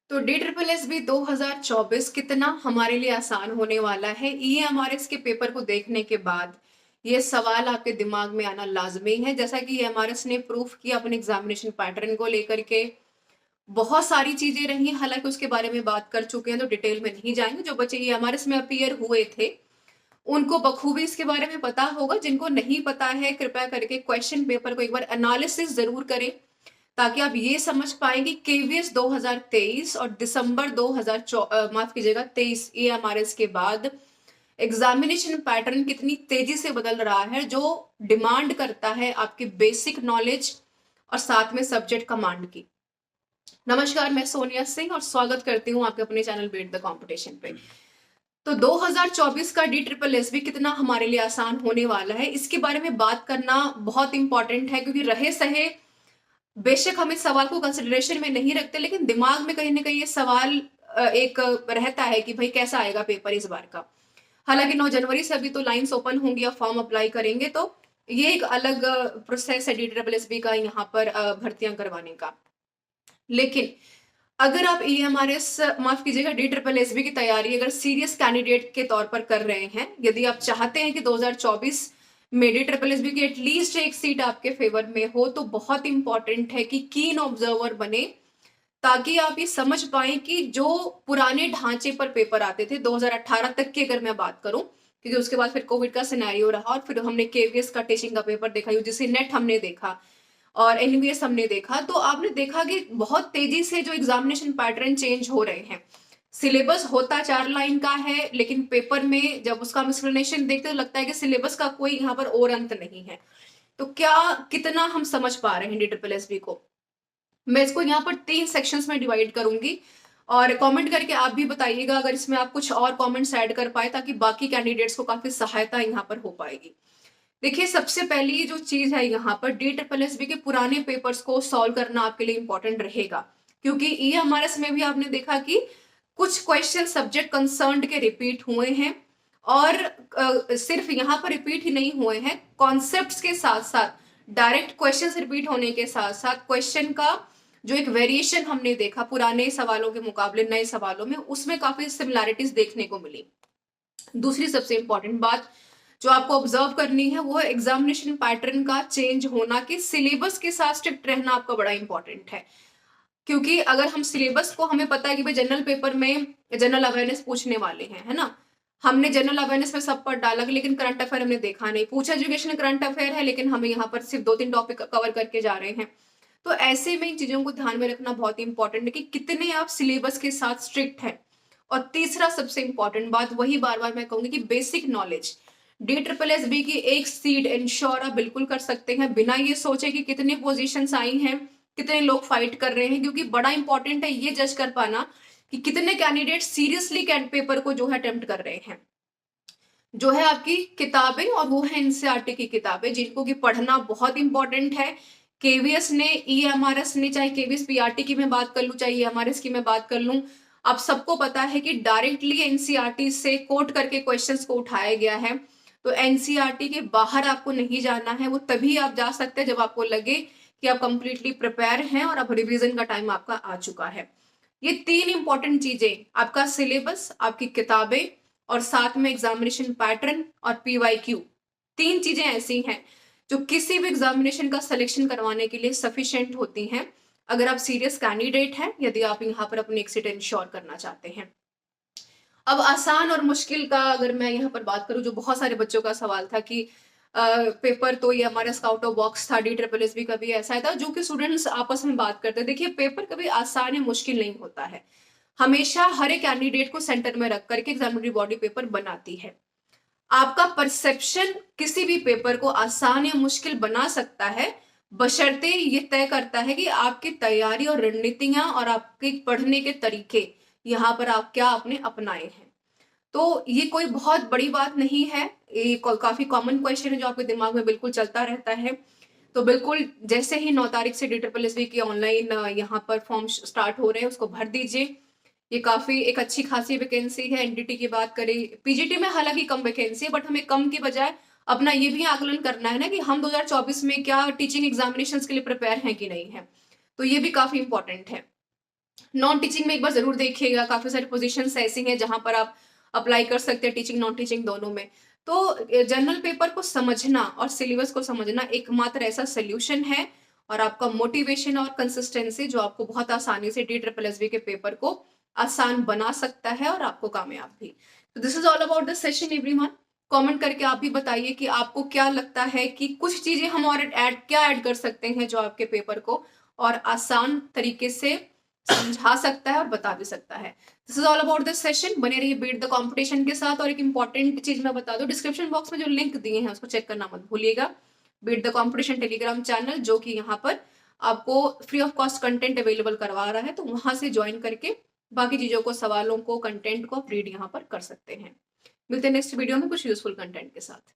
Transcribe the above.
तो D triple S B 2024 कितना हमारे लिए आसान होने वाला है। ईएमआरएस के पेपर को देखने के बाद ये सवाल आपके दिमाग में आना लाजमी है। जैसा कि ईएमआरएस ने प्रूफ किया अपने एग्जामिनेशन पैटर्न को लेकर के, बहुत सारी चीजें रही, हालांकि उसके बारे में बात कर चुके हैं तो डिटेल में नहीं जाएंगे। जो बच्चे ईएमआरएस में अपीयर हुए थे उनको बखूबी इसके बारे में पता होगा। जिनको नहीं पता है कृपया करके क्वेश्चन पेपर को एक बार एनालिसिस जरूर करें, ताकि आप ये समझ पाए कि केवीएस 2023 और दिसंबर 2000 माफ कीजिएगा 23 ईएमआरएस के बाद एग्जामिनेशन पैटर्न कितनी तेजी से बदल रहा है, जो डिमांड करता है आपकी बेसिक नॉलेज और साथ में सब्जेक्ट कमांड की। नमस्कार, मैं सोनिया सिंह और स्वागत करती हूँ आपके अपने चैनल बीट द कंपटीशन पे। तो 2024 का डी ट्रिपल एस भी कितना हमारे लिए आसान होने वाला है, इसके बारे में बात करना बहुत इंपॉर्टेंट है। क्योंकि रहे सहे बेशक हम इस सवाल को कंसिडरेशन में नहीं रखते, लेकिन दिमाग में कहीं ना कहीं ये सवाल एक रहता है कि भाई कैसा आएगा पेपर इस बार का। हालांकि 9 जनवरी से अभी तो लाइंस ओपन होंगी, आप फॉर्म अप्लाई करेंगे तो ये एक अलग प्रोसेस है डी ट्रिपल एस बी का यहाँ पर भर्तियां करवाने का। लेकिन अगर आप ईएमआरएस माफ कीजिएगा डी ट्रिपल एस बी की तैयारी अगर सीरियस कैंडिडेट के तौर पर कर रहे हैं, यदि आप चाहते हैं कि 2024 में डी ट्रिपल एस बी की एटलीस्ट एक सीट आपके फेवर में हो, तो बहुत इंपॉर्टेंट है कि कीन ऑब्जर्वर बने, ताकि आप ये समझ पाए कि जो पुराने ढांचे पर पेपर आते थे 2018 तक की अगर मैं बात करूं, क्योंकि उसके बाद फिर कोविड का सिनेरियो रहा और फिर हमने केवीएस का टीचिंग का पेपर देखा, यूजीसी नेट हमने देखा और एनवीएस हमने देखा, तो आपने देखा कि बहुत तेजी से जो एग्जामिनेशन पैटर्न चेंज हो रहे हैं। सिलेबस होता 4 लाइन का है, लेकिन पेपर में जब उसका हम एक्सप्लेनेशन देखते तो लगता है कि सिलेबस का कोई यहाँ पर और अंत नहीं है। तो क्या कितना हम समझ पा रहे हैं डी ट्रिपल एस बी को। मैं इसको यहाँ पर 3 सेक्शंस में डिवाइड करूंगी और कमेंट करके आप भी बताइएगा अगर इसमें आप कुछ और कमेंट्स ऐड कर पाए, ताकि बाकी कैंडिडेट्स को काफी सहायता यहाँ पर हो पाएगी। देखिए, सबसे पहली जो चीज है यहाँ पर डी ट्रिपल एस बी के पुराने पेपर्स को सॉल्व करना आपके लिए इंपॉर्टेंट रहेगा। क्योंकि ईएमआरएस में भी आपने देखा कि कुछ क्वेश्चन सब्जेक्ट कंसर्न्ड के रिपीट हुए हैं और सिर्फ यहाँ पर रिपीट ही नहीं हुए हैं, कॉन्सेप्ट्स के साथ साथ डायरेक्ट क्वेश्चंस रिपीट होने के साथ साथ क्वेश्चन का जो एक वेरिएशन हमने देखा पुराने सवालों के मुकाबले नए सवालों में, उसमें काफी सिमिलैरिटीज देखने को मिली। दूसरी सबसे इंपॉर्टेंट बात जो आपको ऑब्जर्व करनी है वो है एग्जामिनेशन पैटर्न का चेंज होना, कि सिलेबस के साथ स्ट्रिक्ट रहना आपका बड़ा इंपॉर्टेंट है। क्योंकि अगर हम सिलेबस को, हमें पता है कि भाई जनरल पेपर में जनरल अवेयरनेस पूछने वाले हैं, है ना, हमने जनरल अवेयरनेस में सब पर डाला, लेकिन करंट अफेयर हमने देखा नहीं। पूछा एजुकेशन करंट अफेयर है, लेकिन हमें यहाँ पर सिर्फ 2-3 टॉपिक कवर करके जा रहे हैं। तो ऐसे में इन चीजों को ध्यान में रखना बहुत इंपॉर्टेंट है कि कितने आप सिलेबस के साथ स्ट्रिक्ट हैं। और तीसरा सबसे इंपॉर्टेंट बात, वही बार बार मैं कहूंगी कि basic knowledge. D triple S B की एक सीट इंश्योर आप बिल्कुल कर सकते हैं बिना ये सोचे कि कितनी पोजीशंस आई हैं, कितने लोग फाइट कर रहे हैं। क्योंकि बड़ा इंपॉर्टेंट है ये जज कर पाना कि कितने कैंडिडेट सीरियसली कैंट पेपर को जो है अटेम्प्ट कर रहे हैं। जो है आपकी किताबें, और वो है एनसीईआरटी की किताबें, जिनको कि पढ़ना बहुत इंपॉर्टेंट है। केवीएस ने, ईएमआरएस ने, चाहे केवीएस पीआरटी की मैं बात कर लूं चाहे ईएमआरएस की मैं बात कर लूं, आप सबको पता है कि डायरेक्टली एनसीईआरटी से कोट करके क्वेश्चंस को उठाया गया है। तो एनसीईआरटी के बाहर आपको नहीं जाना है, वो तभी आप जा सकते हैं जब आपको लगे कि आप कंप्लीटली प्रिपेयर हैं और अब रिवीजन का टाइम आपका आ चुका है। ये 3 इंपॉर्टेंट चीजें, आपका सिलेबस, आपकी किताबें और साथ में एग्जामिनेशन पैटर्न और पीवाईक्यू, 3 चीजें ऐसी हैं जो किसी भी एग्जामिनेशन का सिलेक्शन करवाने के लिए सफिशिएंट होती हैं, अगर आप सीरियस कैंडिडेट हैं, यदि आप यहाँ पर अपनी एक सीट इंश्योर करना चाहते हैं। अब आसान और मुश्किल का अगर मैं यहाँ पर बात करूं, जो बहुत सारे बच्चों का सवाल था कि पेपर तो ये हमारा आउट ऑफ बॉक्स था, डी ट्रिपल एस बी का भी ऐसा था, जो कि स्टूडेंट्स आपस में बात करते हैं। देखिए, पेपर कभी आसान या मुश्किल नहीं होता है, हमेशा हर एक कैंडिडेट को सेंटर में रख करके एग्जामिनरी बॉडी पेपर बनाती है। आपका परसेप्शन किसी भी पेपर को आसान या मुश्किल बना सकता है, बशर्ते ये तय करता है कि आपकी तैयारी और रणनीतियां और आपके पढ़ने के तरीके यहाँ पर आप क्या आपने अपनाए हैं। तो ये कोई बहुत बड़ी बात नहीं है, ये काफी कॉमन क्वेश्चन है जो आपके दिमाग में बिल्कुल चलता रहता है। तो बिल्कुल जैसे ही 9 तारीख से डी ट्रिपल एस बी की ऑनलाइन यहाँ पर फॉर्म स्टार्ट हो रहे हैं, उसको भर दीजिए। ये काफी एक अच्छी खासी वैकेंसी है। एनडीटी की बात करें, पीजीटी में हालांकि कम वैकेंसी है, बट हमें कम की बजाय अपना ये भी आकलन करना है ना कि हम 2024 में क्या टीचिंग एग्जामिनेशंस के लिए प्रिपेयर हैं कि नहीं है। तो ये भी काफी इंपॉर्टेंट है। नॉन टीचिंग में एक बार जरूर देखिएगा, काफी सारी पोजीशंस ऐसी हैं जहां पर आप अप्लाई कर सकते हैं, टीचिंग नॉन टीचिंग दोनों में। तो जनरल पेपर को समझना और सिलेबस को समझना एकमात्र ऐसा सोल्यूशन है, और आपका मोटिवेशन और कंसिस्टेंसी जो आपको बहुत आसानी से DSSB के पेपर को आसान बना सकता है और आपको कामयाब भी। तो this is all about this session everyone. Comment करके आप भी बताइए कि आपको क्या लगता है कि कुछ चीजें हम और क्या ऐड कर सकते हैं जो आपके पेपर को और आसान तरीके से समझा सकता है और बता भी सकता है। This is all about this session. बने रहिए बीट द कंपटीशन के साथ। और एक इंपॉर्टेंट चीज मैं बता दूं, डिस्क्रिप्शन बॉक्स में जो लिंक दिए हैं उसको चेक करना मत भूलिएगा। Beat the competition Telegram channel, जो कि यहाँ पर आपको free of cost content available करवा रहा है, तो वहां से ज्वाइन करके बाकी चीजों को, सवालों को, कंटेंट को आप रीड यहाँ पर कर सकते हैं। मिलते हैं नेक्स्ट वीडियो में कुछ यूजफुल कंटेंट के साथ।